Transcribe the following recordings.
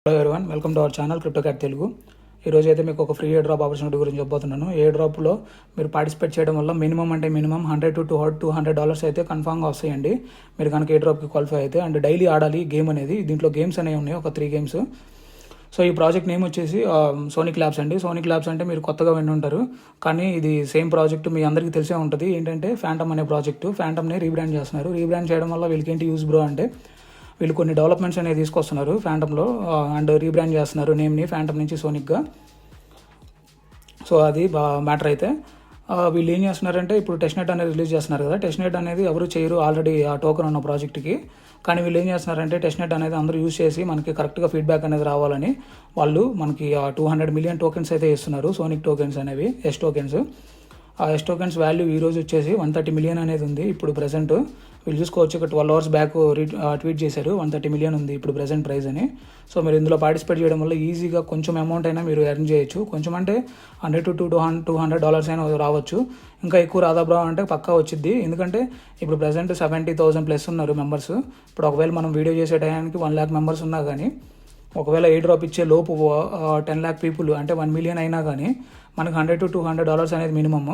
Hello everyone, welcome to our channel Cryptocat Telugu. ఈరోజు అయితే మీకు ఒక ఫ్రీ ఎయిర్ డ్రాప్ ఆపర్చునిటీ గురించి చెప్పబోతున్నాను. ఎయిర్ డ్రాప్లో మీరు పార్టిసిపేట్ చేయడం వల్ల మినిమం $100 to $200 అయితే కన్ఫామ్గా వస్తాయండి. మీరు కనుక ఎయిర్ డ్రాప్కి క్వాలిఫై అయితే. అండ్ డైలీ ఆడాలి గేమ్ అనేది. దీంట్లో గేమ్స్ అనేవి ఉన్నాయి, ఒక 3 గేమ్స్. సో ఈ ప్రాజెక్ట్ నేమ్ వచ్చేసి సోనిక్ ల్యాబ్స్ అండి. సోనిక్ ల్యాబ్స్ అంటే మీరు కొత్తగా విని ఉంటారు, కానీ ఇది సేమ్ ప్రాజెక్ట్ మీ అందరికీ తెలిసే ఉంటుంది. ఏంటంటే ఫ్యాంటమ్ అనే ప్రాజెక్టు. ఫ్యాంటమ్ని రీబ్రాండ్ చేస్తున్నారు. రీబ్రాండ్ చేయడం వల్ల వీళ్ళకి ఏంటి యూజ్ బ్రో అంటే, వీళ్ళు కొన్ని డెవలప్మెంట్స్ అనేవి తీసుకొస్తున్నారు ఫ్యాంటమ్లో, అండ్ రీబ్రాండ్ చేస్తున్నారు నేమ్ని ఫ్యాంటమ్ నుంచి సోనిక్గా. సో అది మ్యాటర్ అయితే వీళ్ళు ఏం చేస్తున్నారంటే, ఇప్పుడు టెస్ట్నెట్ అనేది రిలీజ్ చేస్తున్నారు కదా. టెస్ట్నెట్ అనేది ఎవరు చేయరు, ఆల్రెడీ ఆ టోకెన్ ఉన్న ప్రాజెక్ట్కి. కానీ వీళ్ళు ఏం చేస్తున్నారంటే, టెస్ట్నెట్ అనేది అందరూ యూజ్ చేసి మనకి కరెక్ట్గా ఫీడ్బ్యాక్ అనేది రావాలని వాళ్ళు మనకి 200 మిలియన్ టోకెన్స్ అయితే ఇస్తున్నారు. సోనిక్ టోకెన్స్ అనేవి ఎస్ టోకెన్స్. ఆ ఎస్ టోకెన్స్ వాల్యూ ఈరోజు వచ్చేసి 130 మిలియన్ అనేది ఉంది ఇప్పుడు ప్రెసెంట్. వీళ్ళు చూసుకోవచ్చు, ఒక 12 hours బ్యాక్ ట్వీట్ చేశారు 130 మిలియన్ ఉంది ఇప్పుడు ప్రెసెంట్ ప్రైస్ అని. సో మీరు ఇందులో పార్టిసిపేట్ చేయడం వల్ల ఈజీగా కొంచెం అమౌంట్ అయినా మీరు ఎర్న్ చేయొచ్చు. కొంచెం అంటే $100 to $200 అయినా రావచ్చు. ఇంకా ఎక్కువ రాదా బ్రో అంటే పక్కా వచ్చింది. ఎందుకంటే ఇప్పుడు ప్రెసెంట్ 70,000 ప్లస్ ఉన్నారు మెంబర్స్. ఇప్పుడు ఒకవేళ మనం వీడియో చేసే టైంకి 1 lakh మెంబర్స్ ఉన్నా కానీ, ఒకవేళ ఎయిర్ డ్రాప్ ఇచ్చే లోపు 10 lakh పీపుల్ అంటే 1 million అయినా కానీ మనకు $100 to $200 అనేది మినిమమ్.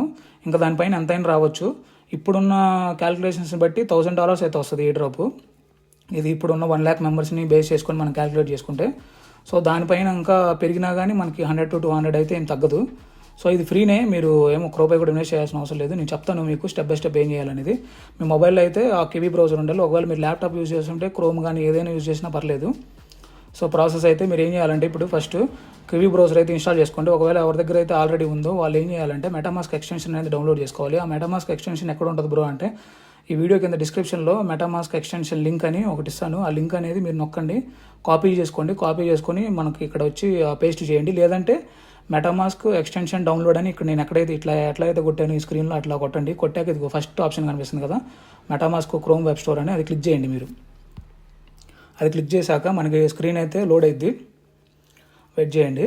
ఇంకా దానిపైన ఎంతైనా రావచ్చు. ఇప్పుడున్న క్యాలిక్యులేషన్స్ బట్టి $1,000 అయితే వస్తుంది ఎయిర్ డ్రాప్. ఇది ఇప్పుడున్న 1 lakh మెంబర్స్ని బేస్ చేసుకొని మనం క్యాలిక్యులేట్ చేసుకుంటే. సో దానిపైన ఇంకా పెరిగినా కానీ మనకి $100 to $200 అయితే ఏం తగ్గదు. సో ఇది ఫ్రీనే, మీరు ఏమో రూపాయి కూడా ఇన్వెస్ట్ చేయాల్సిన అవసరం లేదు. నేను చెప్తాను మీకు స్టెప్ బై స్టెప్ ఏం చేయాలనేది. మీ మొబైల్లో అయితే ఆ కివీ బ్రౌజర్ ఉండాలి. ఒకవేళ మీరు ల్యాప్టాప్ యూజ్ చేస్తుంటే క్రోమ్ కానీ ఏదైనా యూజ్ చేసినా పర్లేదు. సో ప్రాసెస్ అయితే మీరు ఏం చేయాలంటే, ఇప్పుడు ఫస్ట్ కివీ బ్రౌజర్ అయితే ఇన్స్టాల్ చేసుకోండి. ఒకవేళ ఎవరి దగ్గర అయితే ఆల్రెడీ ఉందో వాళ్ళు ఏం చేయాలంటే మెటామాస్క్ ఎక్స్టెన్షన్ అనేది డౌన్లోడ్ చేసుకోవాలి. ఆ మెటామాస్క్ ఎక్స్టెన్షన్ ఎక్కడ ఉంటుంది బ్రో అంటే, ఈ వీడియో కింద డిస్క్రిప్షన్లో మెటామాస్క్ ఎక్స్టెన్షన్ లింక్ అని ఒకటి ఇస్తాను. ఆ లింక్ అనేది మీరు నొక్కండి, కాపీ చేసుకోండి. కాపీ చేసుకొని మనకి ఇక్కడ వచ్చి పేస్ట్ చేయండి. లేదంటే మెటామాస్క్ ఎక్స్టెన్షన్ డౌన్లోడ్ అని ఇక్కడ నేను ఎక్కడైతే ఎట్లయితే కొట్టాను ఈ స్క్రీన్లో అట్లా కొట్టండి. కొట్టాక ఇది ఫస్ట్ ఆప్షన్ కనిపిస్తుంది కదా, మెటామాస్క్ క్రోమ్ వెబ్ స్టోర్ అని, అది క్లిక్ చేయండి మీరు. అది క్లిక్ చేశాక మనకి స్క్రీన్ అయితే లోడ్ అయ్యిద్ది. వెయిట్ చేయండి.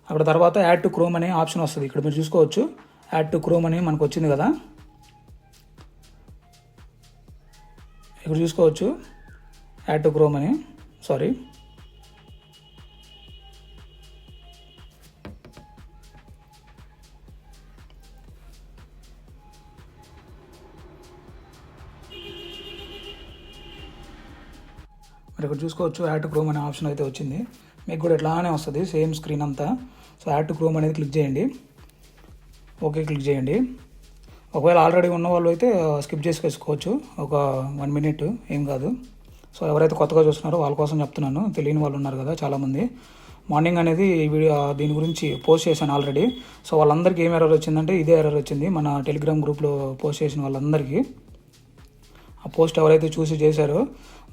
అక్కడ తర్వాత యాడ్ టు క్రోమ్ అనే ఆప్షన్ వస్తుంది. ఇక్కడ మీరు చూసుకోవచ్చు, యాడ్ టు క్రోమ్ అని మనకు వచ్చింది కదా. ఇక్కడ చూసుకోవచ్చు యాడ్ టు క్రోమ్ అని. సారీ, మరి ఇక్కడ చూసుకోవచ్చు యాడ్ టు క్రోమ్ అనే ఆప్షన్ అయితే వచ్చింది. మీకు కూడా ఇట్లానే వస్తుంది సేమ్ స్క్రీన్ అంతా. సో యాడ్ టు క్రోమ్ అనేది క్లిక్ చేయండి. ఓకే క్లిక్ చేయండి. ఒకవేళ ఆల్రెడీ ఉన్న వాళ్ళు అయితే స్కిప్ చేసుకోవచ్చు, ఒక 1 minute ఏం కాదు. సో ఎవరైతే కొత్తగా చూస్తున్నారో వాళ్ళ కోసం చెప్తున్నాను, తెలియని వాళ్ళు ఉన్నారు కదా చాలామంది. మార్నింగ్ అనేది ఈ వీడియో దీని గురించి పోస్ట్ చేశాను ఆల్రెడీ. సో వాళ్ళందరికీ ఏం ఎర్రర్ వచ్చిందంటే ఇదే ఎర్రర్ వచ్చింది. మన టెలిగ్రామ్ గ్రూప్లో పోస్ట్ చేసిన వాళ్ళందరికీ, ఆ పోస్ట్ ఎవరైతే చూసి చేశారో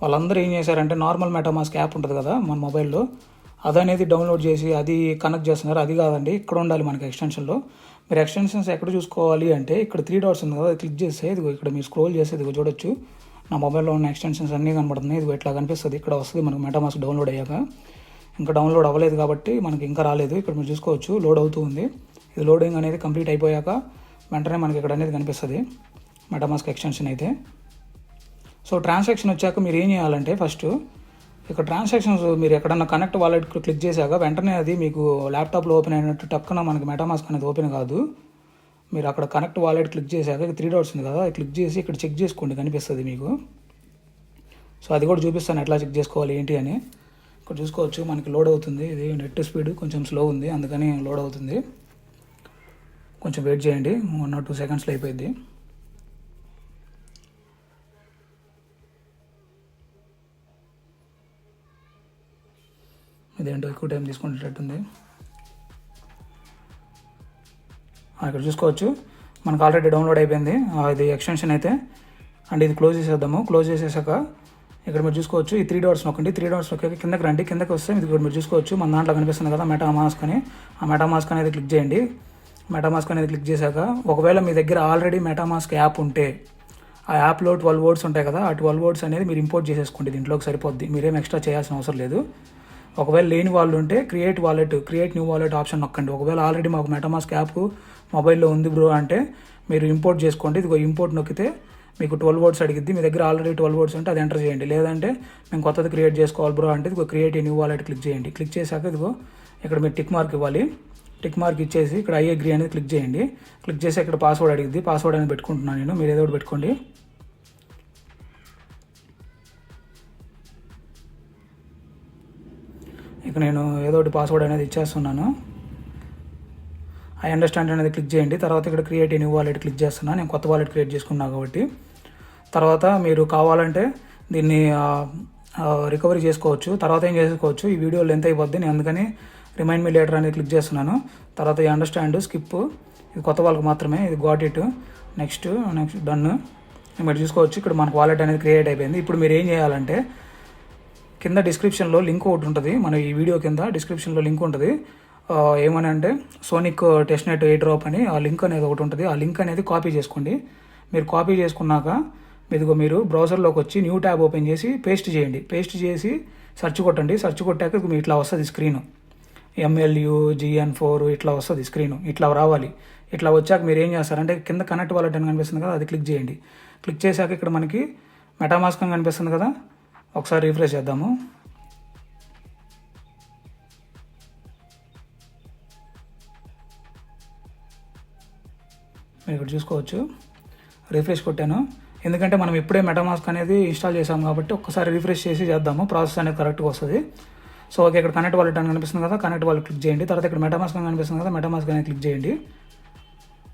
వాళ్ళందరూ ఏం చేశారంటే, నార్మల్ మెటామాస్క్ యాప్ ఉంటుంది కదా మన మొబైల్లో, అదనేది డౌన్లోడ్ చేసి అది కనెక్ట్ చేస్తున్నారు. అది కాదండి, ఇక్కడ ఉండాలి మనకి ఎక్స్టెన్షన్లో. మీరు ఎక్స్టెన్షన్స్ ఎక్కడ చూసుకోవాలి అంటే, ఇక్కడ 3 dots ఉంది కదా, అది క్లిక్ చేస్తే ఇదిగో ఇక్కడ మీరు స్క్రోల్ చేస్తే ఇదిగో చూడొచ్చు, నా మొబైల్లో ఉన్న ఎక్స్టెన్షన్స్ అన్నీ కనబడుతున్నాయి. ఇదిగో ఇట్లా కనిపిస్తుంది. ఇక్కడ వస్తుంది మనకు మెటామాస్క్ డౌన్లోడ్ అయ్యాక. ఇంకా డౌన్లోడ్ అవ్వలేదు కాబట్టి మనకి ఇంకా రాలేదు. ఇక్కడ మీరు చూసుకోవచ్చు లోడ్ అవుతూ ఉంది. ఇది లోడింగ్ అనేది కంప్లీట్ అయిపోయాక వెంటనే మనకి ఇక్కడ అనేది కనిపిస్తుంది మెటామాస్క్ ఎక్స్టెన్షన్ అయితే. సో ట్రాన్సాక్షన్ వచ్చాక మీరు ఏం చేయాలంటే, ఫస్ట్ ఇక్కడ ట్రాన్సాక్షన్స్ మీరు ఎక్కడన్నా కనెక్ట్ వాలెట్ క్లిక్ చేశాక వెంటనే అది మీకు ల్యాప్టాప్లో ఓపెన్ అయినట్టు టక్కున మనకి మెటామాస్క్ అనేది ఓపెన్ కాదు. మీరు అక్కడ కనెక్ట్ వాలెట్ క్లిక్ చేశాక 3 dots ఉంది కదా, అది క్లిక్ చేసి ఇక్కడ చెక్ చేసుకోండి, కనిపిస్తుంది మీకు. సో అది కూడా చూపిస్తాను ఎట్లా చెక్ చేసుకోవాలి ఏంటి అని. ఇక్కడ చూసుకోవచ్చు మనకి లోడ్ అవుతుంది. ఇది నెట్ స్పీడ్ కొంచెం స్లో ఉంది, అందుకని లోడ్ అవుతుంది. కొంచెం వెయిట్ చేయండి, 1 or 2 secondsలో అయిపోయింది. ఇదేంటో ఎక్కువ టైం తీసుకునేటట్టుంది. ఇక్కడ చూసుకోవచ్చు మనకు ఆల్రెడీ డౌన్లోడ్ అయిపోయింది ఇది ఎక్స్టెన్షన్ అయితే. అండ్ ఇది క్లోజ్ చేసేద్దాము. క్లోజ్ చేసేసాక ఇక్కడ మీరు చూసుకోవచ్చు ఈ 3 dots నొక్కండి. 3 dots నొక్కాక కిందకి రండి. కిందకి వస్తే ఇది కూడా మీరు చూసుకోవచ్చు మన దాంట్లో కనిపిస్తుంది కదా మెటామాస్క్ అని. ఆ మెటామాస్క్ అనేది క్లిక్ చేయండి. మెటామాస్క్ అనేది క్లిక్ చేశాక ఒకవేళ మీ దగ్గర ఆల్రెడీ మెటామాస్క్ యాప్ ఉంటే, ఆ యాప్లో 12 words ఉంటాయి కదా, ఆ 12 words అనేది మీరు ఇంపోర్ట్ చేసేసుకోండి. దీంట్లోకి సరిపోద్ది, మీరేం ఎక్స్ట్రా చేయాల్సిన అవసరం లేదు. ఒకవేళ లేని వాళ్ళు ఉంటే క్రియేట్ న్యూ వాలెట్ ఆప్షన్ నొక్కండి. ఒకవేళ ఆల్రెడీ మాకు మెటామాస్క్ యాప్ మొబైల్లో ఉంది బ్రో అంటే మీరు ఇంపోర్ట్ చేసుకోండి. ఇదిగో ఇంపోర్ట్ నొక్కితే మీకు 12 వర్డ్స్ అడిగిద్ది. మీ దగ్గర ఆల్రెడీ 12 వర్డ్స్ ఉంటే అది ఎంటర్ చేయండి. లేదంటే మేము కొత్తది క్రియేట్ చేసుకోవాలి బ్రో అంటే ఇదిగో create a new wallet click చేయండి. క్లిక్ చేశాక ఇదిగో ఇక్కడ మీరు టిక్ మార్క్ ఇవ్వాలి. టిక్ మార్క్ ఇచ్చేసి ఇక్కడ ఐ అగ్రీ అనేది క్లిక్ చేయండి. క్లిక్ చేసి ఇక్కడ పాస్వర్డ్ అడిగిద్ది. పాస్వర్డ్ అనేది పెట్టుకుంటున్నాను నేను, మీరు ఏదో ఒకటి పెట్టుకోండి. ఇక నేను ఏదో ఒకటి పాస్వర్డ్ అనేది ఇచ్చేస్తున్నాను. ఐ అండర్స్టాండ్ అనేది క్లిక్ చేయండి. తర్వాత ఇక్కడ create a new wallet click చేస్తున్నాను. నేను కొత్త వాలెట్ క్రియేట్ చేసుకున్నాను కాబట్టి. తర్వాత మీరు కావాలంటే దీన్ని రికవరీ చేసుకోవచ్చు. తర్వాత ఏం చేసుకోవచ్చు, ఈ వీడియో లెంత్ అయిపోద్ది, నేను అందుకని రిమైండ్ మీ లేటర్ అనేది క్లిక్ చేస్తున్నాను. తర్వాత ఈ అండర్స్టాండ్ స్కిప్, ఇది కొత్త వాళ్ళకి మాత్రమే, ఇది గాట్ ఇట్, నెక్స్ట్ డన్. మీరు చూసుకోవచ్చు ఇక్కడ మనకు వాలెట్ అనేది క్రియేట్ అయిపోయింది. ఇప్పుడు మీరు ఏం చేయాలంటే కింద డిస్క్రిప్షన్లో లింక్ ఒకటి ఉంటుంది, మన ఈ వీడియో కింద డిస్క్రిప్షన్లో లింక్ ఉంటుంది. ఏమని అంటే సోనిక్ టెస్ట్నెట్ ఎయిర్ డ్రాప్ అని ఆ లింక్ అనేది ఒకటి ఉంటుంది. ఆ లింక్ అనేది కాపీ చేసుకోండి. మీరు కాపీ చేసుకున్నాక మీరు బ్రౌజర్లోకి వచ్చి న్యూ ట్యాబ్ ఓపెన్ చేసి పేస్ట్ చేయండి. పేస్ట్ చేసి సెర్చ్ కొట్టండి. సెర్చ్ కొట్టాక మీకు ఇట్లా వస్తుంది స్క్రీన్, MLUGN4 ఇట్లా వస్తుంది స్క్రీన్. ఇట్లా రావాలి. ఇట్లా వచ్చాక మీరు ఏం చేస్తారంటే కింద కనెక్ట్ వాలెట్ అని కనిపిస్తుంది కదా, అది క్లిక్ చేయండి. క్లిక్ చేశాక ఇక్కడ మనకి మెటామాస్క్ అని కనిపిస్తుంది కదా, ఒకసారి రిఫ్రెష్ చేద్దాము. మీరు ఇక్కడ చూసుకోవచ్చు, రిఫ్రెష్ కొట్టాను. ఎందుకంటే మనం ఇప్పుడే మెటామాస్క్ అనేది ఇన్స్టాల్ చేసాం కాబట్టి ఒక్కసారి రిఫ్రెష్ చేసి చేద్దాము, ప్రాసెస్ అనేది కరెక్ట్గా వస్తుంది. సో ఓకే, ఇక్కడ కనెక్ట్ వాలెట్ అని కనిపిస్తుంది కదా, కనెక్ట్ వాలెట్ క్లిక్ చేయండి. తర్వాత ఇక్కడ మెటామాస్క్ అని కనిపిస్తుంది కదా, మెటామాస్క్ అనేది క్లిక్ చేయండి.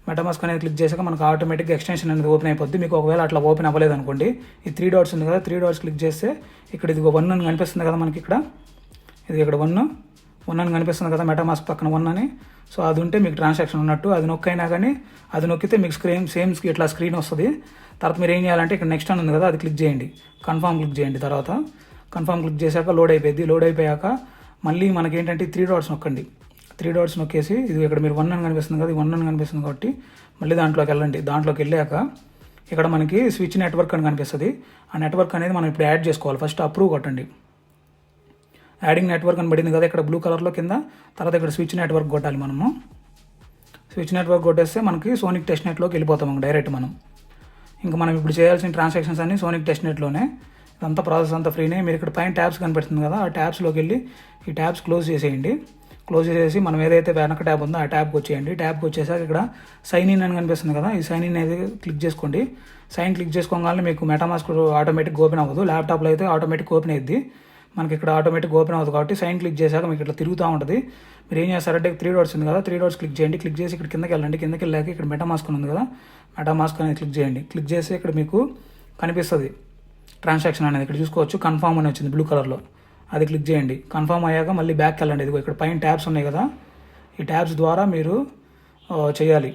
మెటామాస్క్ అనేది క్లిక్ చేశాక మనకు ఆటోమేటిక్గా ఎక్స్టెన్షన్ అనేది ఓపెన్ అయిపోద్ది. మీకు ఒకవేళ అట్లా ఓపెన్ అవ్వలేదు అనుకోండి, ఈ 3 డాట్స్ ఉంది కదా, 3 డాట్స్ క్లిక్ చేస్తే ఇక్కడ ఇది 1 అని కనిపిస్తుంది కదా మనకి, ఇది ఇక్కడ 1 అని కనిపిస్తుంది కదా, మెటామాస్క్ పక్కన 1 అని. సో అది ఉంటే మీకు ట్రాన్సాక్షన్ ఉన్నట్టు. అది నొక్కైనా కానీ అది నొక్కితే మీకు సేమ్ ఇట్లా స్క్రీన్ వస్తుంది. తర్వాత మీరు ఏం చేయాలంటే ఇక్కడ నెక్స్ట్ అని ఉంది కదా, అది క్లిక్ చేయండి. కన్ఫర్మ్ క్లిక్ చేయండి. తర్వాత కన్ఫర్మ్ క్లిక్ చేశాక లోడ్ అయిపోయింది. లోడ్ అయిపోయాక మళ్ళీ మనకి ఏంటంటే 3 డాట్స్ నొక్కండి. 3 డాట్స్ నొక్కేసి ఇది ఇక్కడ మీరు 1 అని కనిపిస్తుంది కదా, 1 అని కనిపిస్తుంది కాబట్టి మళ్ళీ దాంట్లోకి వెళ్ళండి. దాంట్లోకి వెళ్ళాక ఇక్కడ మనకి స్విచ్ నెట్వర్క్ అని కనిపిస్తుంది. ఆ నెట్వర్క్ అనేది మనం ఇప్పుడు యాడ్ చేసుకోవాలి. ఫస్ట్ అప్రూవ్ కొట్టండి. యాడింగ్ నెట్వర్క్ అని పడింది కదా ఇక్కడ బ్లూ కలర్లో కింద. తర్వాత ఇక్కడ స్విచ్ నెట్వర్క్ కొట్టాలి మనము. స్విచ్ నెట్వర్క్ కొట్టేస్తే మనకి సోనిక్ టెస్ట్నెట్లోకి వెళ్ళిపోతాం డైరెక్ట్ మనం. ఇంకా మనం ఇప్పుడు చేయాల్సిన ట్రాన్సాక్షన్స్ అన్ని సోనిక్ టెస్ట్నెట్లోనే. ఇదంతా ప్రాసెస్ అంతా ఫ్రీనే. మీరు ఇక్కడ పైన ట్యాబ్స్ కనిపెడుతుంది కదా, ఆ ట్యాబ్స్లోకి వెళ్ళి ఈ ట్యాబ్స్ క్లోజ్ చేసేయండి. క్లోజ్ చేసేసి మనం ఏదైతే వెనక ట్యాబ్ ఉందో ఆ ట్యాబ్కి వచ్చేయండి. ట్యాబ్కి వచ్చేసాక ఇక్కడ సైన్ ఇన్ అని కనిపిస్తుంది కదా, ఈ సైన్ ఇన్ అనేది క్లిక్ చేసుకోండి. సైన్ క్లిక్ చేసుకోగానే మీకు మెటామాస్క్ ఆటోమేటిక్ ఓపెన్ అవ్వదు. ల్యాప్టాప్లో అయితే ఆటోమేటిక్ ఓపెన్ అయ్యిద్ది. మనకి ఇక్కడ ఆటోమేటిక్ ఓపెన్ అవుతుంది కాబట్టి సైన్ క్లిక్ చేశాక మీకు ఇట్లా తిరుగుతూ ఉంటుంది. మీరు ఏం చేస్తారంటే 3 డాట్స్ ఉంది కదా, 3 డాట్స్ క్లిక్ చేయండి. క్లిక్ చేసి ఇక్కడ కిందకి వెళ్ళండి. కిందకి వెళ్ళాక ఇక్కడ మెటామాస్క్ ఉంది కదా, మెటామాస్క్ అనేది క్లిక్ చేయండి. క్లిక్ చేసి ఇక్కడ మీకు కనిపిస్తుంది ట్రాన్సాక్షన్ అనేది. ఇక్కడ చూసుకోవచ్చు కన్ఫర్మ్ అని వచ్చింది బ్లూ కలర్లో, అది క్లిక్ చేయండి. కన్ఫర్మ్ అయ్యాక మళ్ళీ బ్యాక్కి వెళ్ళండి. ఇదిగో ఇక్కడ పైన ట్యాబ్స్ ఉన్నాయి కదా, ఈ ట్యాబ్స్ ద్వారా మీరు చేయాలి,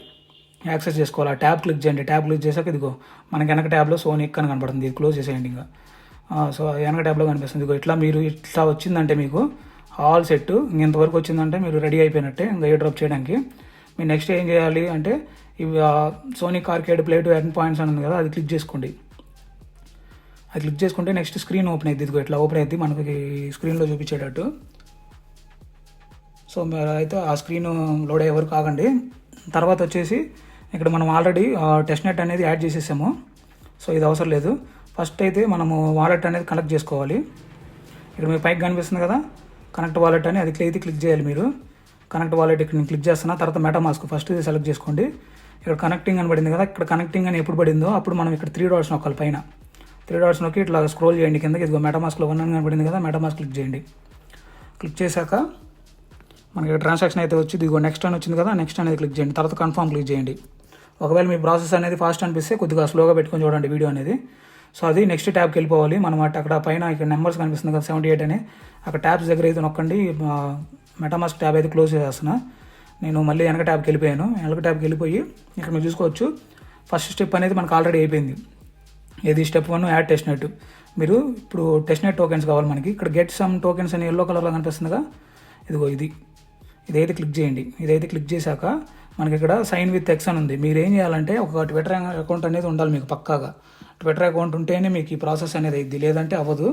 యాక్సెస్ చేసుకోవాలి. ఆ ట్యాబ్ క్లిక్ చేయండి. ట్యాబ్ క్లిక్ చేశాక ఇదిగో మనకి వెనక ట్యాబ్లో సోనిక్ అని కనపడుతుంది, ఇది క్లోజ్ చేసేయండి. ఇంకా సో వెనక ట్యాబ్లో కనిపిస్తుంది. ఇదిగో ఇట్లా మీరు ఇట్లా వచ్చిందంటే మీకు ఆల్ సెట్. ఇంతవరకు వచ్చిందంటే మీరు రెడీ అయిపోయినట్టే ఇంకా ఎయిర్ డ్రాప్ చేయడానికి. మీరు నెక్స్ట్ ఏం చేయాలి అంటే ఇవి Sonic arcade play to earn points అని ఉంది కదా, అది క్లిక్ చేసుకోండి. అది క్లిక్ చేసుకుంటే నెక్స్ట్ స్క్రీన్ ఓపెన్ అయ్యింది. ఇదిగో ఇట్లా ఓపెన్ అయ్యింది మనకి స్క్రీన్లో చూపించేటట్టు. సో మీరు అయితే ఆ స్క్రీన్ లోడ్ అయ్యే వరకు ఆగండి. తర్వాత వచ్చేసి ఇక్కడ మనం ఆల్రెడీ టెస్ట్నెట్ అనేది యాడ్ చేసేసాము, సో ఇది అవసరం లేదు. ఫస్ట్ అయితే మనము వాలెట్ అనేది కనెక్ట్ చేసుకోవాలి. ఇక్కడ మీకు పైకి కనిపిస్తుంది కదా కనెక్ట్ వాలెట్ అని, అది క్లిక్ చేయాలి మీరు. కనెక్ట్ వాలెట్ ఇక్కడ నేను క్లిక్ చేస్తున్నా. తర్వాత మెటామాస్క్ ఫస్ట్ ఇది సెలెక్ట్ చేసుకోండి. ఇక్కడ కనెక్టింగ్ అని పడింది కదా, ఇక్కడ కనెక్టింగ్ అని ఎప్పుడు పడిందో అప్పుడు మనం ఇక్కడ 3 డాట్స్ నొక్కాలి. పైన 3 డాట్స్ నొక్కి ఇట్లా స్క్రోల్ చేయండి కిందకి. ఇదిగో మెటామాస్క్లో 1 అని పడింది కదా, మెటామాస్క్ క్లిక్ చేయండి. క్లిక్ చేశాక మనకి ట్రాన్సాక్షన్ అయితే వచ్చింది. ఇదిగో నెక్స్ట్ అని వచ్చింది కదా, నెక్స్ట్ అనేది క్లిక్ చేయండి. తర్వాత కన్ఫర్మ్ క్లిక్ చేయండి. ఒకవేళ మీ ప్రాసెస్ అనేది ఫాస్ట్ అనిపిస్తే కొద్దిగా స్లోగా పెట్టుకొని చూడండి వీడియో అనేది. సో అది నెక్స్ట్ ట్యాబ్కి వెళ్ళిపోవాలి మనం. అక్కడ పైన ఇక్కడ నెంబర్స్ కనిపిస్తుంది కదా 78 అని, అక్కడ ట్యాబ్స్ దగ్గర అయితే నొక్కండి. మెటామాస్క్ ట్యాబ్ అయితే క్లోజ్ చేసేస్తున్నా. నేను మళ్ళీ వెనక ట్యాబ్కి వెళ్ళిపోయాను. వెనక ట్యాబ్కి వెళ్ళిపోయి ఇక్కడ మీరు చూసుకోవచ్చు ఫస్ట్ స్టెప్ అనేది మనకు ఆల్రెడీ అయిపోయింది. ఇది స్టెప్ 1 యాడ్ టెస్ట్నెట్. మీరు ఇప్పుడు టెస్ట్నెట్ టోకెన్స్ కావాలి మనకి. ఇక్కడ గెట్ సమ్ టోకెన్స్ అని ఎల్లో కలర్లో కనిపిస్తుందిగా, ఇదిగో ఇదైతే క్లిక్ చేయండి. ఇదైతే క్లిక్ చేశాక మనకి ఇక్కడ సైన్ విత్ ఎక్స్ అని ఉంది. మీరు ఏం చేయాలంటే ఒక ట్విట్టర్ అకౌంట్ అనేది ఉండాలి మీకు పక్కాగా. ట్విట్టర్ అకౌంట్ ఉంటేనే మీకు ఈ ప్రాసెస్ అనేది అయ్యిద్ది, లేదంటే అవ్వదు.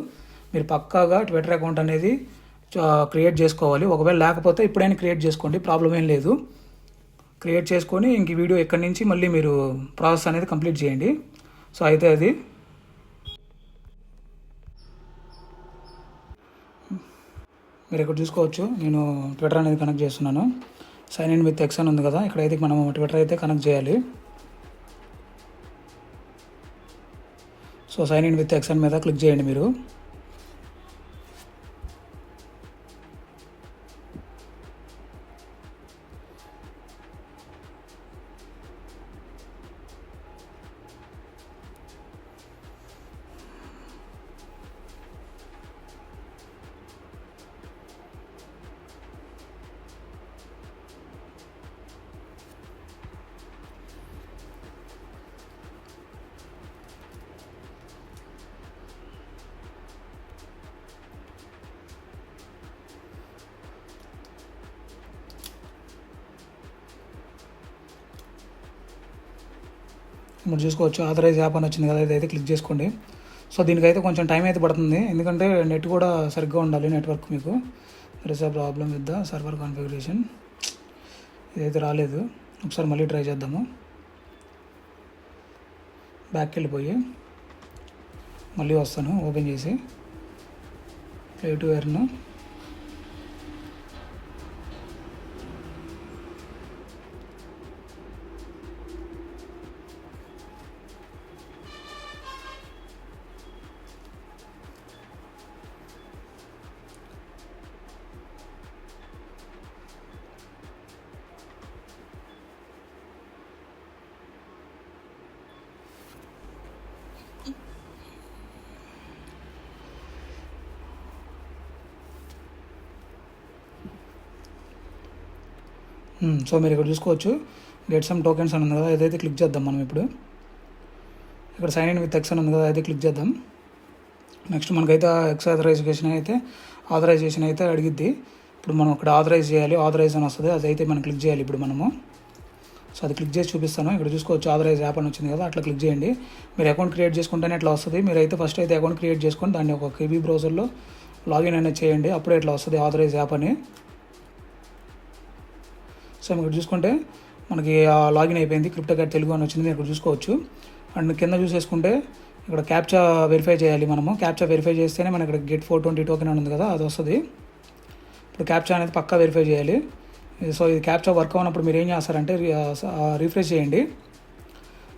మీరు పక్కాగా ట్విట్టర్ అకౌంట్ అనేది క్రియేట్ చేసుకోవాలి. ఒకవేళ లేకపోతే ఇప్పుడైనా క్రియేట్ చేసుకోండి, ప్రాబ్లం ఏం లేదు. క్రియేట్ చేసుకొని ఇంక వీడియో ఇక్కడి నుంచి మళ్ళీ మీరు ప్రాసెస్ అనేది కంప్లీట్ చేయండి. సో అయితే అది మీరు ఇక్కడ చూసుకోవచ్చు, నేను ట్విట్టర్ అనేది కనెక్ట్ చేస్తున్నాను. సైన్ ఇన్ విత్ ఎక్స్ అని ఉంది కదా, ఇక్కడైతే మనం ట్విట్టర్ అయితే కనెక్ట్ చేయాలి. So sign in with X అని మీద క్లిక్ చేయండి మీరు. మీరు చూసుకోవచ్చు ఆథరైజ్ యాప్ అని వచ్చింది కదా, ఇదైతే క్లిక్ చేసుకోండి. సో దీనికైతే కొంచెం టైం అయితే పడుతుంది, ఎందుకంటే నెట్ కూడా సరిగ్గా ఉండాలి, నెట్వర్క్ మీకు. There is a problem with the server configuration. ఇదైతే రాలేదు, ఒకసారి మళ్ళీ ట్రై చేద్దాము. బ్యాక్కి వెళ్ళిపోయి మళ్ళీ వస్తాను, ఓపెన్ చేసి ప్లే టు ఎర్న్. సో మీరు ఇక్కడ చూసుకోవచ్చు గెట్ సమ్ టోకెన్స్ అని ఉంది కదా, ఏదైతే క్లిక్ చేద్దాం మనం ఇప్పుడు. ఇక్కడ సైన్ ఇన్ విత్ ఎక్స్ అని ఉంది కదా, అయితే క్లిక్ చేద్దాం. నెక్స్ట్ మనకైతే ఎక్స్ ఆథరైజేషన్ అయితే అడిగిద్ది. ఇప్పుడు మనం ఇక్కడ ఆథరైజ్ చేయాలి, ఆథరైజ్ అని వస్తుంది, అదైతే మనం క్లిక్ చేయాలి ఇప్పుడు మనము. సో అది క్లిక్ చేసి చూపిస్తాను. ఇక్కడ చూసుకోవచ్చు ఆథరైజ్ యాప్ అని వచ్చింది కదా, అట్లా క్లిక్ చేయండి. మీరు అకౌంట్ క్రియేట్ చేసుకుంటేనే ఇట్లా వస్తుంది. మీరు అయితే ఫస్ట్ అయితే అకౌంట్ క్రియేట్ చేసుకొని దాన్ని ఒక కేబీ బ్రౌజర్లో లాగిన్ అనేది చేయండి, అప్పుడే ఇట్లా వస్తుంది ఆథరైజ్ యాప్ అని. సో ఇక్కడ చూసుకుంటే మనకి లాగిన్ అయిపోయింది, క్రిప్టోకాట్ తెలుగు అని వచ్చింది, మీరు ఇక్కడ చూసుకోవచ్చు. అండ్ కింద చూసేసుకుంటే ఇక్కడ క్యాప్చా వెరిఫై చేయాలి మనము. క్యాప్చా వెరిఫై చేస్తేనే మనకి ఇక్కడ గెట్ 420 టోకెన్ అని ఉంది కదా, అది వస్తుంది. ఇప్పుడు క్యాప్చా అనేది పక్కా వెరిఫై చేయాలి. సో ఇది క్యాప్చా వర్క్ అవునప్పుడు మీరు ఏం చేస్తారంటే రిఫ్రెష్ చేయండి.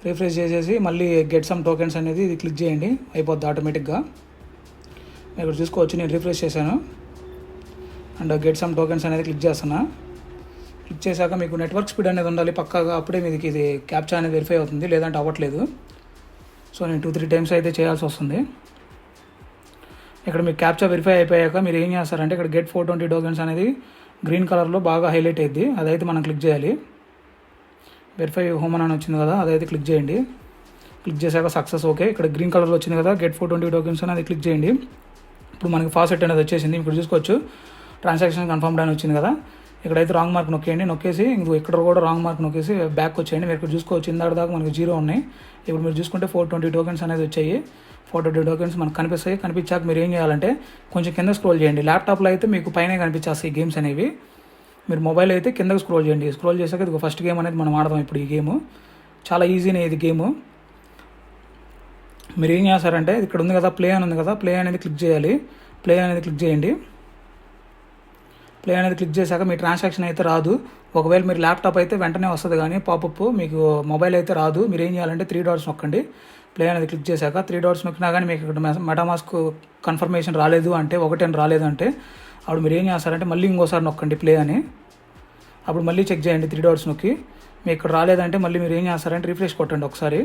రిఫ్రెష్ చేసేసి మళ్ళీ గెట్ సమ్ టోకెన్స్ అనేది ఇది క్లిక్ చేయండి, అయిపోద్ది ఆటోమేటిక్గా. మీరు ఇక్కడ చూసుకోవచ్చు, నేను రిఫ్రెష్ చేశాను అండ్ గెట్ సమ్ టోకెన్స్ అనేది క్లిక్ చేస్తున్నా. క్లిక్ చేశాక మీకు నెట్వర్క్ స్పీడ్ అనేది ఉండాలి పక్కాగా, అప్పుడే మీకు ఇది క్యాప్చా అనేది వెరిఫై అవుతుంది, లేదంటే అవ్వట్లేదు. సో నేను 2-3 టైమ్స్ అయితే చేయాల్సి వస్తుంది. ఇక్కడ మీకు క్యాప్చా వెరిఫై అయిపోయాక మీరు ఏం చేస్తారంటే ఇక్కడ గెట్ 420 టోకెన్స్ అనేది గ్రీన్ కలర్లో బాగా హైలైట్ అయ్యింది, అదైతే మనం క్లిక్ చేయాలి. వెరిఫై హోమ్ అని వచ్చింది కదా, అదైతే క్లిక్ చేయండి. క్లిక్ చేశాక సక్సెస్ ఓకే. ఇక్కడ గ్రీన్ కలర్లో వచ్చింది కదా గెట్ 420 టోకెన్స్ అని, అది క్లిక్ చేయండి. ఇప్పుడు మనకి ఫాసెట్ అనేది వచ్చేసింది. ఇక్కడ చూసుకోవచ్చు ట్రాన్సాక్షన్ కన్ఫర్మ్డ్ అని వచ్చింది కదా, ఇక్కడైతే రాంగ్ మార్క్ నొక్కేయండి. నొక్కేసి ఇక్కడ కూడా రాంగ్ మార్క్ నొక్కేసి బ్యాక్ వచ్చేయండి. మీరు ఇక్కడ చూసుకోవచ్చు ఇందాక దాకా మనకి 0 ఉన్నాయి, ఇప్పుడు మీరు చూసుకుంటే 420 టోకెన్స్ అనేది వచ్చాయి. 420 టోకెన్స్ మనకు కనిపిస్తాయి. కనిపించాక మీరు ఏం చేయాలంటే కొంచెం కింద స్క్రోల్ చేయండి. ల్యాప్టాప్లో అయితే మీకు పైన కనిపించేస్తాయి గేమ్స్ అనేవి, మీరు మొబైల్ అయితే కిందకి స్క్రోల్ చేయండి. స్క్రోల్ చేశాక ఇది ఫస్ట్ గేమ్ అనేది మనం ఆడదాం. ఇప్పుడు ఈ గేమ్ చాలా ఈజీనే, ఇది గేమ్. మీరు ఏం చేస్తారంటే ఇక్కడ ఉంది కదా ప్లే అని ఉంది కదా, ప్లే అనేది క్లిక్ చేయాలి. ప్లే అనేది క్లిక్ చేయండి. ప్లే అనేది క్లిక్ చేశాక మీ ట్రాన్సాక్షన్ అయితే రాదు. ఒకవేళ మీరు ల్యాప్టాప్ అయితే వెంటనే వస్తుంది, కానీ పాపప్ మీకు మొబైల్ అయితే రాదు. మీరు ఏం చేయాలంటే 3 డాట్స్ నొక్కండి. ప్లే అనేది క్లిక్ చేశాక 3 డాట్స్ నొక్కినా కానీ మీకు ఇక్కడ మెటామాస్క్ కన్ఫర్మేషన్ రాలేదు అంటే, ఒకటేం రాలేదు అంటే, అప్పుడు మీరు ఏం చేస్తారంటే మళ్ళీ ఇంకోసారి నొక్కండి ప్లే అని. అప్పుడు మళ్ళీ చెక్ చేయండి 3 డాట్స్ నొక్కి. మీకు ఇక్కడ రాలేదంటే మళ్ళీ మీరు ఏం చేస్తారంటే రిఫ్రెష్ కొట్టండి ఒకసారి.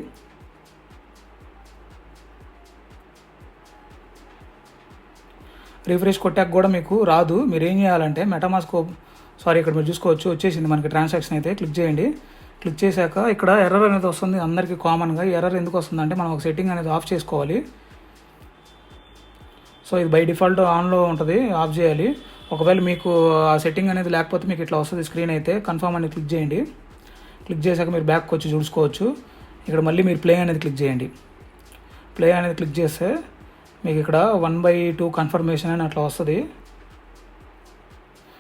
రిఫ్రెష్ కొట్టాక కూడా మీకు రాదు. మీరు ఏం చేయాలంటే మెటామాస్క్ ఇక్కడ మీరు చూసుకోవచ్చు వచ్చేసింది మనకి ట్రాన్సాక్షన్ అయితే. క్లిక్ చేయండి. క్లిక్ చేశాక ఇక్కడ ఎర్రర్ అనేది వస్తుంది అందరికీ కామన్గా. ఎర్రర్ ఎందుకు వస్తుందంటే మనం ఒక సెట్టింగ్ అనేది ఆఫ్ చేసుకోవాలి. సో ఇది బై డిఫాల్ట్ ఆన్లో ఉంటుంది, ఆఫ్ చేయాలి. ఒకవేళ మీకు ఆ సెట్టింగ్ అనేది లేకపోతే మీకు ఇట్లా వస్తుంది స్క్రీన్ అయితే. కన్ఫర్మ్ అని క్లిక్ చేయండి. క్లిక్ చేశాక మీరు బ్యాక్ వచ్చి చూసుకోవచ్చు. ఇక్కడ మళ్ళీ మీరు ప్లే అనేది క్లిక్ చేయండి. ప్లే అనేది క్లిక్ చేస్తే మీకు ఇక్కడ 1/2 కన్ఫర్మేషన్ అని అట్లా వస్తుంది.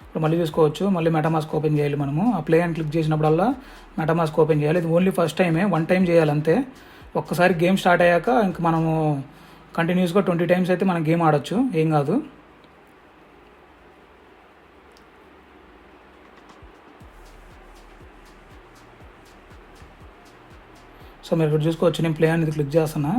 ఇప్పుడు మళ్ళీ చూసుకోవచ్చు. మళ్ళీ మెటామాస్క్ ఓపెన్ చేయాలి మనము. ఆ ప్లే అని క్లిక్ చేసినప్పుడల్లా మెటామాస్క్ ఓపెన్ చేయాలి. ఇది ఓన్లీ ఫస్ట్ టైమే, 1 టైం చేయాలి అంతే. ఒక్కసారి గేమ్ స్టార్ట్ అయ్యాక ఇంక మనము కంటిన్యూస్గా 20 టైమ్స్ అయితే మనం గేమ్ ఆడొచ్చు, ఏం కాదు. సో మీరు ఇక్కడ చూసుకోవచ్చు, నేను ప్లే అనేది క్లిక్ చేస్తున్నా.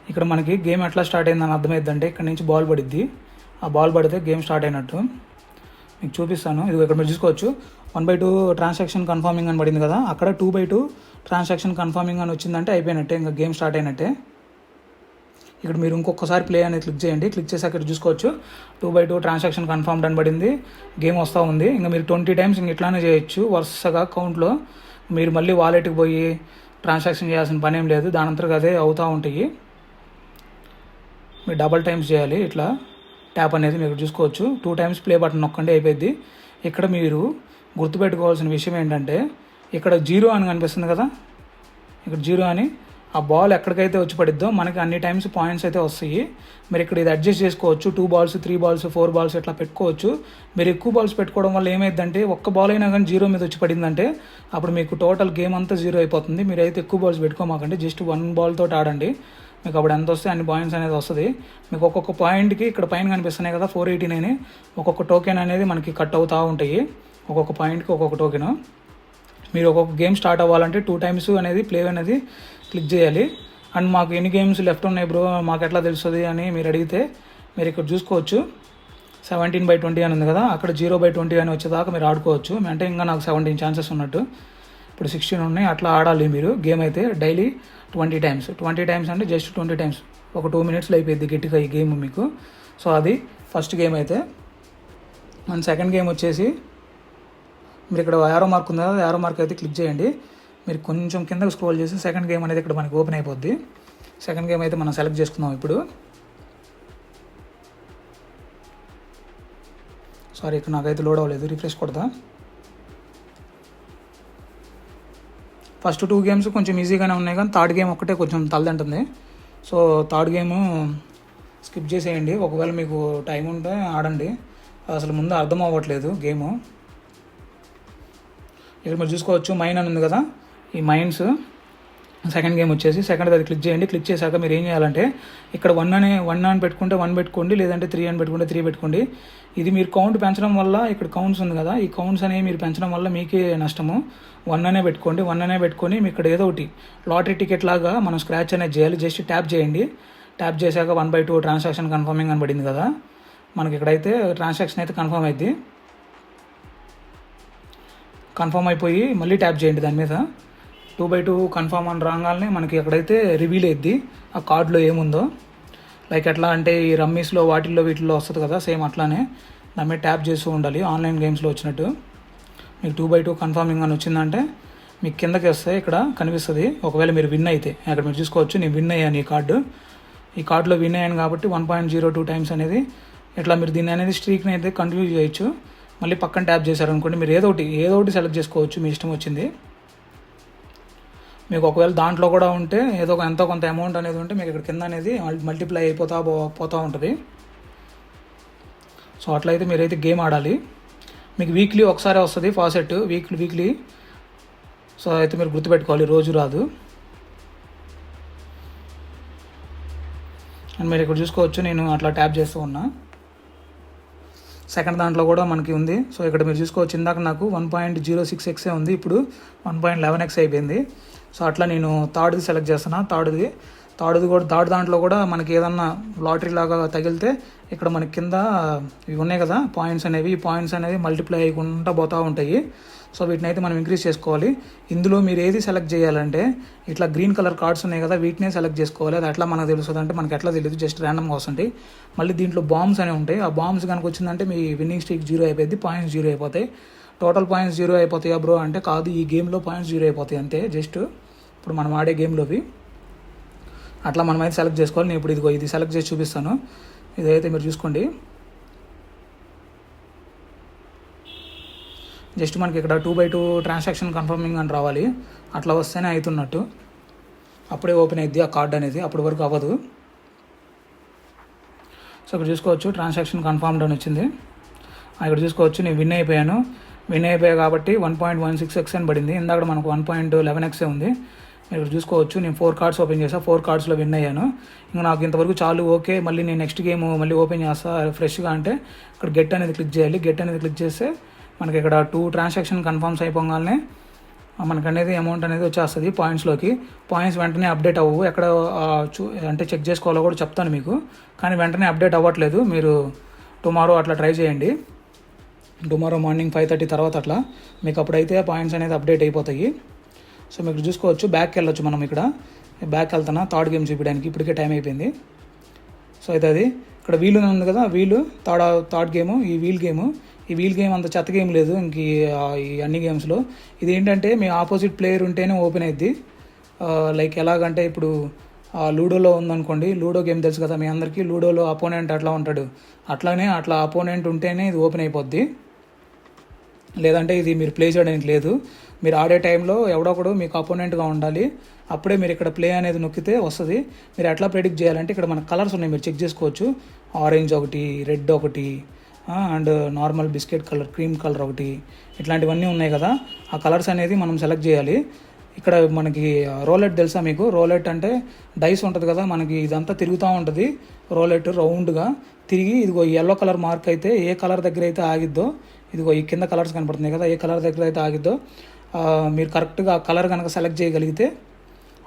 ఇక్కడ మనకి గేమ్ ఎట్లా స్టార్ట్ అయిందని అర్థమైందంటే ఇక్కడ నుంచి బాల్ పడిద్ది, ఆ బాల్ పడితే గేమ్ స్టార్ట్ అయినట్టు మీకు చూపిస్తాను. ఇది ఇక్కడ మీరు చూసుకోవచ్చు 1/2 ట్రాన్సాక్షన్ కన్ఫర్మింగ్ అని పడింది కదా, అక్కడ 2/2 ట్రాన్సాక్షన్ కన్ఫర్మింగ్ అని వచ్చిందంటే అయిపోయినట్టే, ఇంకా గేమ్ స్టార్ట్ అయినట్టే. ఇక్కడ మీరు ఇంకొకసారి ప్లే అనేది క్లిక్ చేయండి. క్లిక్ చేసి అక్కడ చూసుకోవచ్చు 2/2 ట్రాన్సాక్షన్ కన్ఫర్మ్డ్ అని పడింది, గేమ్ వస్తూ ఉంది. ఇంకా మీరు 20 టైమ్స్ ఇంక ఇట్లానే చేయొచ్చు వరుసగా కౌంట్లో. మీరు మళ్ళీ వాలెట్కి పోయి ట్రాన్సాక్షన్ చేయాల్సిన పని ఏం లేదు, దాని అంతగా అదే అవుతూ ఉంటాయి. మీరు డబల్ టైమ్స్ చేయాలి ఇట్లా ట్యాప్ అనేది. మీరు చూసుకోవచ్చు 2 టైమ్స్ ప్లే బటన్ నొక్కండి అయిపోయింది. ఇక్కడ మీరు గుర్తుపెట్టుకోవాల్సిన విషయం ఏంటంటే ఇక్కడ 0 అని కనిపిస్తుంది కదా, ఇక్కడ 0 అని, ఆ బాల్ ఎక్కడికైతే వచ్చి పడిద్దో మనకి అన్ని టైమ్స్ పాయింట్స్ అయితే వస్తాయి. మీరు ఇక్కడ ఇది అడ్జస్ట్ చేసుకోవచ్చు, 2 బాల్స్ 3 బాల్స్ 4 బాల్స్ ఇట్లా పెట్టుకోవచ్చు. మీరు ఎక్కువ బాల్స్ పెట్టుకోవడం వల్ల ఏమైందంటే ఒక్క బాల్ అయినా కానీ 0 మీద వచ్చి పడిందంటే అప్పుడు మీకు టోటల్ గేమ్ అంతా 0 అయిపోతుంది. మీరైతే ఎక్కువ బాల్స్ పెట్టుకోమాకండి, జస్ట్ 1 బాల్ తోటి ఆడండి. మీకు అప్పుడు ఎంత వస్తే అన్ని పాయింట్స్ అనేది వస్తుంది. మీకు ఒక్కొక్క పాయింట్కి ఇక్కడ పైన కనిపిస్తున్నాయి కదా 489, ఒక్కొక్క టోకెన్ అనేది మనకి కట్ అవుతూ ఉంటాయి. ఒక్కొక్క పాయింట్కి ఒక్కొక్క టోకెన్. మీరు ఒక్కొక్క గేమ్ స్టార్ట్ అవ్వాలంటే 2 టైమ్స్ అనేది ప్లే అనేది క్లిక్ చేయాలి. అండ్ మాకు ఎన్ని గేమ్స్ లెఫ్ట్ ఉన్నాయి బ్రో మాకు ఎట్లా తెలుస్తుంది అని మీరు అడిగితే మీరు ఇక్కడ చూసుకోవచ్చు 17/20 అని ఉంది కదా, అక్కడ 0/20 అని వచ్చేదాకా మీరు ఆడుకోవచ్చు. అంటే ఇంకా నాకు 17 ఛాన్సెస్ ఉన్నట్టు, ఇప్పుడు 16 ఉన్నాయి. అట్లా ఆడాలి మీరు గేమ్ అయితే డైలీ 20 టైమ్స్. 20 టైమ్స్ అంటే జస్ట్ 20 టైమ్స్, ఒక 2 మినిట్స్లో అయిపోయింది గట్టిగా ఈ గేమ్ మీకు. సో అది ఫస్ట్ గేమ్ అయితే. మన సెకండ్ గేమ్ వచ్చేసి మీరు ఇక్కడ యారో మార్క్ ఉంది కదా, యారో మార్క్ అయితే క్లిక్ చేయండి. మీరు కొంచెం కిందకి స్క్రోల్ చేసి సెకండ్ గేమ్ అనేది ఇక్కడ మనకి ఓపెన్ అయిపోద్ది. సెకండ్ గేమ్ అయితే మనం సెలెక్ట్ చేసుకుందాం ఇప్పుడు. సారీ ఇక్కడ నాకైతే లోడ్ అవ్వలేదు, రిఫ్రెష్ కొడతా. ఫస్ట్ 2 గేమ్స్ కొంచెం ఈజీగానే ఉన్నాయి కానీ థర్డ్ గేమ్ ఒక్కటే కొంచెం తలదంటుంది. సో థర్డ్ గేమ్ స్కిప్ చేసేయండి, ఒకవేళ మీకు టైం ఉంటే ఆడండి. అసలు ముందు అర్థం అవ్వట్లేదు గేము. ఇక్కడ మీరు చూసుకోవచ్చు మైన్ అని ఉంది కదా, ఈ మైన్స్ సెకండ్ గేమ్ వచ్చేసి సెకండ్ అది క్లిక్ చేయండి. క్లిక్ చేశాక మీరు ఏం చేయాలంటే ఇక్కడ 1 అని పెట్టుకుంటే 1 పెట్టుకోండి, లేదంటే 3 అని పెట్టుకుంటే 3 పెట్టుకోండి. ఇది మీరు కౌంట్ పెంచడం వల్ల ఇక్కడ కౌంట్స్ ఉంది కదా, ఈ కౌంట్స్ అనేవి మీరు పెంచడం వల్ల మీకే నష్టము. 1 అనే పెట్టుకోండి. 1 అనే పెట్టుకొని మీ ఇక్కడ ఏదో ఒకటి లాటరీ టికెట్ లాగా మనం స్క్రాచ్ అనేది చేయాలి. జస్ట్ ట్యాప్ చేయండి. ట్యాప్ చేశాక 1/2 ట్రాన్సాక్షన్ కన్ఫర్మింగ్ అని పడింది కదా, మనకి ఇక్కడైతే ట్రాన్సాక్షన్ అయితే కన్ఫర్మ్ అయింది. కన్ఫర్మ్ అయిపోయి మళ్ళీ ట్యాప్ చేయండి దాని మీద. 2/2 కన్ఫర్మ్ అని రాగానే మనకి ఎక్కడైతే రివీల్ అయ్యిద్ది ఆ కార్డులో ఏముందో. లైక్ ఎట్లా అంటే ఈ రమ్మీస్లో వాటిల్లో వీటిల్లో వస్తుంది కదా, సేమ్ అట్లానే దాని మీద ట్యాప్ చేస్తూ ఉండాలి ఆన్లైన్ గేమ్స్లో వచ్చినట్టు. మీకు 2/2 కన్ఫర్మింగ్ అని వచ్చిందంటే మీకు కిందకి వస్తే ఇక్కడ కనిపిస్తుంది. ఒకవేళ మీరు విన్ అయితే అక్కడ మీరు చూసుకోవచ్చు నేను విన్ అయ్యాను ఈ కార్డులో విన్ అయ్యాను కాబట్టి 1.02 టైమ్స్ అనేది ఇట్లా మీరు దీన్ని అనేది స్ట్రీక్ని అయితే కంటిన్యూ చేయొచ్చు. మళ్ళీ పక్కన ట్యాప్ చేశారనుకోండి మీరు ఏదో ఒకటి సెలెక్ట్ చేసుకోవచ్చు మీ ఇష్టం వచ్చింది. మీకు ఒకవేళ దాంట్లో కూడా ఉంటే ఏదో ఎంతో కొంత అమౌంట్ అనేది ఉంటే మీకు ఇక్కడ కింద అనేది మల్టిప్లై పోతూ ఉంటుంది. సో అట్లయితే మీరైతే గేమ్ ఆడాలి. మీకు వీక్లీ ఒకసారి వస్తుంది ఫాసెట్, వీక్లీ. సో అయితే మీరు గుర్తుపెట్టుకోవాలి, రోజు రాదు. అండ్ మీరు ఇక్కడ చూసుకోవచ్చు నేను అట్లా ట్యాప్ చేస్తూ ఉన్నా. సెకండ్ దాంట్లో కూడా మనకి ఉంది. సో ఇక్కడ మీరు చూసుకోవచ్చు ఇందాక నాకు 1.06x ఉంది, ఇప్పుడు 1.11x అయిపోయింది. సో అట్లా నేను థర్డ్ది సెలెక్ట్ చేస్తున్నా. థర్డ్ దాంట్లో కూడా మనకి ఏదన్నా లాటరీ లాగా తగిలితే ఇక్కడ మనకి కింద ఇవి ఉన్నాయి కదా పాయింట్స్ అనేవి, ఈ పాయింట్స్ అనేవి మల్టిప్లై అయ్యకుండా పోతూ ఉంటాయి. సో వీటిని అయితే మనం ఇంక్రీజ్ చేసుకోవాలి. ఇందులో మీరు ఏది సెలెక్ట్ చేయాలంటే ఇట్లా గ్రీన్ కలర్ కార్డ్స్ ఉన్నాయి కదా వీటినే సెలెక్ట్ చేసుకోవాలి. అది ఎట్లా మనకు తెలుస్తుంది అంటే మనకి ఎట్లా తెలియదు, జస్ట్ ర్యాండమ్గా వస్తుంటాయి. మళ్ళీ దీంట్లో బాంబ్స్ అనేవి ఉంటాయి. ఆ బాంబ్స్ కనుక వచ్చిందంటే మీ విన్నింగ్ స్ట్రీక్ 0 అయిపోయింది, పాయింట్స్ 0 అయిపోతాయి. టోటల్ పాయింట్స్ 0 అయిపోతాయా బ్రో అంటే కాదు, ఈ గేమ్లో పాయింట్స్ 0 అయిపోతాయి అంతే. జస్ట్ ఇప్పుడు మనం ఆడే గేమ్లోవి అట్లా మనం అయితే సెలెక్ట్ చేసుకోవాలి. నేను ఇప్పుడు ఇది సెలెక్ట్ చేసి చూపిస్తాను. ఇదైతే మీరు చూసుకోండి. జస్ట్ మనకి ఇక్కడ 2/2 ట్రాన్సాక్షన్ కన్ఫర్మింగ్ అని రావాలి. అట్లా వస్తేనే అవుతున్నట్టు, అప్పుడే ఓపెన్ అయ్యిద్ది ఆ కార్డ్ అనేది, అప్పటి వరకు అవ్వదు. సో ఇక్కడ చూసుకోవచ్చు ట్రాన్సాక్షన్ కన్ఫర్మ్డ్ అని వచ్చింది. ఇక్కడ చూసుకోవచ్చు నేను విన్ అయిపోయాను. విన్ అయిపోయాయి కాబట్టి 1.16x అని పడింది. ఇందాక మనకు 1.11x ఉంది. మీరు చూసుకోవచ్చు. నేను 4 కార్డ్స్ ఓపెన్ చేశాను, 4 కార్డ్స్లో విన్ అయ్యాను. ఇంకా నాకు ఇంతవరకు చాలు, ఓకే మళ్ళీ నేను నెక్స్ట్ గేమ్ మళ్ళీ ఓపెన్ చేస్తా ఫ్రెష్గా అంటే ఇక్కడ గెట్ అనేది క్లిక్ చేయాలి. గెట్ అనేది క్లిక్ చేస్తే మనకి ఇక్కడ 2 ట్రాన్సాక్షన్ కన్ఫర్మ్స్ అయిపోగానే మనకు అనేది అమౌంట్ అనేది వచ్చేస్తుంది పాయింట్స్లోకి. పాయింట్స్ వెంటనే అప్డేట్ అవ్వవు. ఎక్కడ అంటే చెక్ చేసుకోవాలో కూడా చెప్తాను మీకు, కానీ వెంటనే అప్డేట్ అవ్వట్లేదు. మీరు టుమారో అట్లా ట్రై చేయండి. టుమారో మార్నింగ్ 5:30 తర్వాత అట్లా మీకు అప్పుడైతే పాయింట్స్ అనేది అప్డేట్ అయిపోతాయి. సో మీకు చూసుకోవచ్చు. బ్యాక్కి వెళ్ళొచ్చు. మనం ఇక్కడ బ్యాక్ వెళ్తున్నా థర్డ్ గేమ్ చూపించడానికి. ఇప్పటికే టైం అయిపోయింది. సో అయితే అది ఇక్కడ వీల్ ఉంది కదా, వీలు థర్డ్ గేము. ఈ వీల్ గేమ్ అంత చెత్త గేమ్ లేదు ఇంక ఈ అన్ని గేమ్స్లో. ఇది ఏంటంటే మీ ఆపోజిట్ ప్లేయర్ ఉంటేనే ఓపెన్ అయ్యిద్ది. లైక్ ఎలాగంటే ఇప్పుడు లూడోలో ఉందనుకోండి, లూడో గేమ్ తెలుసు కదా మీ అందరికీ. లూడోలో అపోనెంట్ అట్లా ఉంటాడు, అట్లానే అట్లా అపోనెంట్ ఉంటేనే ఇది ఓపెన్ అయిపోద్ది. లేదంటే ఇది మీరు ప్లే చేయడానికి లేదు. మీరు ఆడే టైంలో ఎవడో ఒకడు మీకు అపోనెంట్గా ఉండాలి. అప్పుడే మీరు ఇక్కడ ప్లే అనేది నొక్కితే వస్తుంది. మీరు ఎట్లా ప్రెడిక్ట్ చేయాలంటే ఇక్కడ మన కలర్స్ ఉన్నాయి, మీరు చెక్ చేసుకోవచ్చు. ఆరెంజ్ ఒకటి, రెడ్ ఒకటి, and normal biscuit colour, cream colour ఒకటి, ఇట్లాంటివన్నీ ఉన్నాయి కదా. ఆ కలర్స్ అనేది మనం సెలెక్ట్ చేయాలి. ఇక్కడ మనకి రోలెట్ తెలుసా మీకు? రోలెట్ అంటే డైస్ ఉంటుంది కదా మనకి, ఇదంతా తిరుగుతూ ఉంటుంది. రోలెట్ రౌండ్గా తిరిగి ఇదిగో ఎల్లో కలర్ మార్క్ అయితే ఏ కలర్ దగ్గర అయితే ఆగిద్దో, ఇదిగో ఈ కింద కలర్స్ కనపడుతున్నాయి కదా, ఏ కలర్ దగ్గర అయితే ఆగిద్దో మీరు కరెక్ట్గా ఆ కలర్ కనుక సెలెక్ట్ చేయగలిగితే,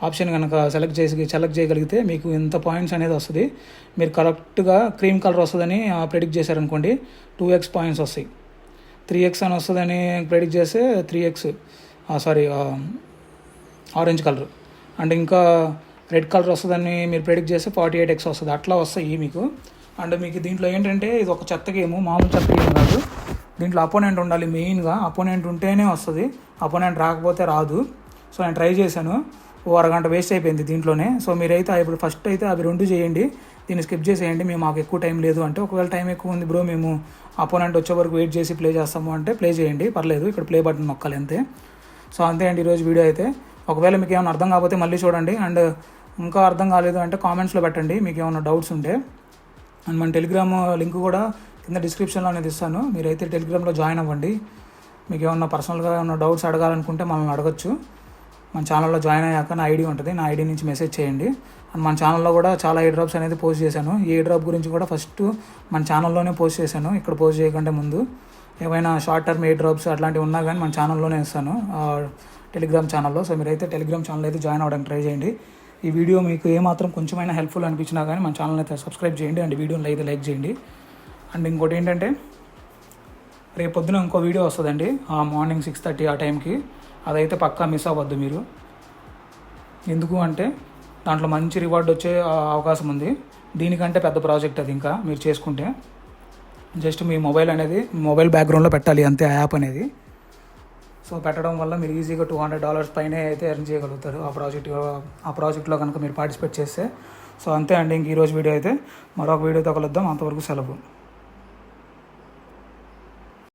ఆప్షన్ కనుక సెలెక్ట్ చేయగలిగితే మీకు ఇంత పాయింట్స్ అనేది వస్తుంది. మీరు కరెక్ట్గా క్రీమ్ కలర్ వస్తుందని ప్రెడిక్ట్ చేశారనుకోండి, 2x పాయింట్స్ వస్తాయి. 3x అని వస్తుందని ప్రెడిక్ట్ చేస్తే 3x ఆరెంజ్ కలర్. అండ్ ఇంకా రెడ్ కలర్ వస్తుందని మీరు ప్రెడిక్ట్ చేస్తే 48x వస్తుంది. అట్లా వస్తాయి మీకు. అండ్ మీకు దీంట్లో ఏంటంటే ఇది ఒక చెత్త గేమ్, మామూలు చెత్త గేమ్ కాదు. దీంట్లో అపోనెంట్ ఉండాలి. మెయిన్గా అపోనెంట్ ఉంటేనే వస్తుంది, అపోనెంట్ రాకపోతే రాదు. సో నేను ట్రై చేశాను, అరగంట వేస్ట్ అయిపోయింది దీంట్లోనే. సో మీరైతే ఇప్పుడు ఫస్ట్ అయితే అవి 2 చేయండి, దీన్ని స్కిప్ చేసేయండి. మాకు ఎక్కువ టైం లేదు అంటే, ఒకవేళ టైం ఎక్కువ ఉంది బ్రో మేము అపోనెంట్ వచ్చే వరకు వెయిట్ చేసి ప్లే చేస్తాము అంటే ప్లే చేయండి, పర్లేదు. ఇక్కడ ప్లే బటన్ నొక్కాలి అంతే. సో అంతే అండి ఈరోజు వీడియో అయితే. ఒకవేళ మీకు ఏమైనా అర్థం కాకపోతే మళ్ళీ చూడండి. అండ్ ఇంకా అర్థం కాలేదు అంటే కామెంట్స్లో పెట్టండి మీకు ఏమైనా డౌట్స్ ఉంటే. అండ్ మన టెలిగ్రామ్ లింక్ కూడా కింద డిస్క్రిప్షన్లో అనేది ఇస్తాను, మీరైతే టెలిగ్రామ్లో జాయిన్ అవ్వండి. మీకు ఏమన్నా పర్సనల్గా ఏమన్నా డౌట్స్ అడగాలనుకుంటే మనల్ని అడగచ్చు. మన ఛానల్లో జాయిన్ అయ్యాక నా ఐడి ఉంటుంది, నా ఐడి నుంచి మెసేజ్ చేయండి. అండ్ మన ఛానల్లో కూడా చాలా ఎయిర్ డ్రాప్స్ అనేది పోస్ట్ చేశాను. ఈ ఎయిర్ డ్రాప్ గురించి కూడా ఫస్ట్ మన ఛానల్లోనే పోస్ట్ చేశాను, ఇక్కడ పోస్ట్ చేయకంటే ముందు. ఏమైనా షార్ట్ టర్మ్ ఎయిర్ డ్రాప్స్ అట్లాంటివి ఉన్నా కానీ మన ఛానల్లోనే ఇస్తాను, టెలిగ్రామ్ ఛానల్లో. సో మీరైతే టెలిగ్రామ్ ఛానల్ అయితే జాయిన్ అవ్వడానికి ట్రై చేయండి. ఈ వీడియో మీకు ఏమాత్రం కొంచెమైనా హెల్ప్ఫుల్ అనిపించినా కానీ మన ఛానల్ అయితే సబ్స్క్రైబ్ చేయండి అండ్ వీడియోని అయితే లైక్ చేయండి. అండ్ ఇంకోటి ఏంటంటే రేపు పొద్దున ఇంకో వీడియో వస్తుందండి, మార్నింగ్ 6:30 ఆ టైంకి. అదైతే పక్కా మిస్ అవ్వద్దు మీరు. ఎందుకు అంటే దాంట్లో మంచి రివార్డ్ వచ్చే అవకాశం ఉంది. దీనికంటే పెద్ద ప్రాజెక్ట్ అది. ఇంకా మీరు చేసుకుంటే జస్ట్ మీ మొబైల్ బ్యాక్గ్రౌండ్లో పెట్టాలి అంతే ఆ యాప్ అనేది. సో పెట్టడం వల్ల మీరు ఈజీగా $200 పైనే అయితే ఎర్న్ చేయగలుగుతారు ఆ ప్రాజెక్ట్లో కనుక మీరు పార్టిసిపేట్ చేస్తే. సో అంతే అండి, ఇంక ఈరోజు వీడియో అయితే. మరొక వీడియోతో కలుద్దాం. అంతవరకు సెలవు.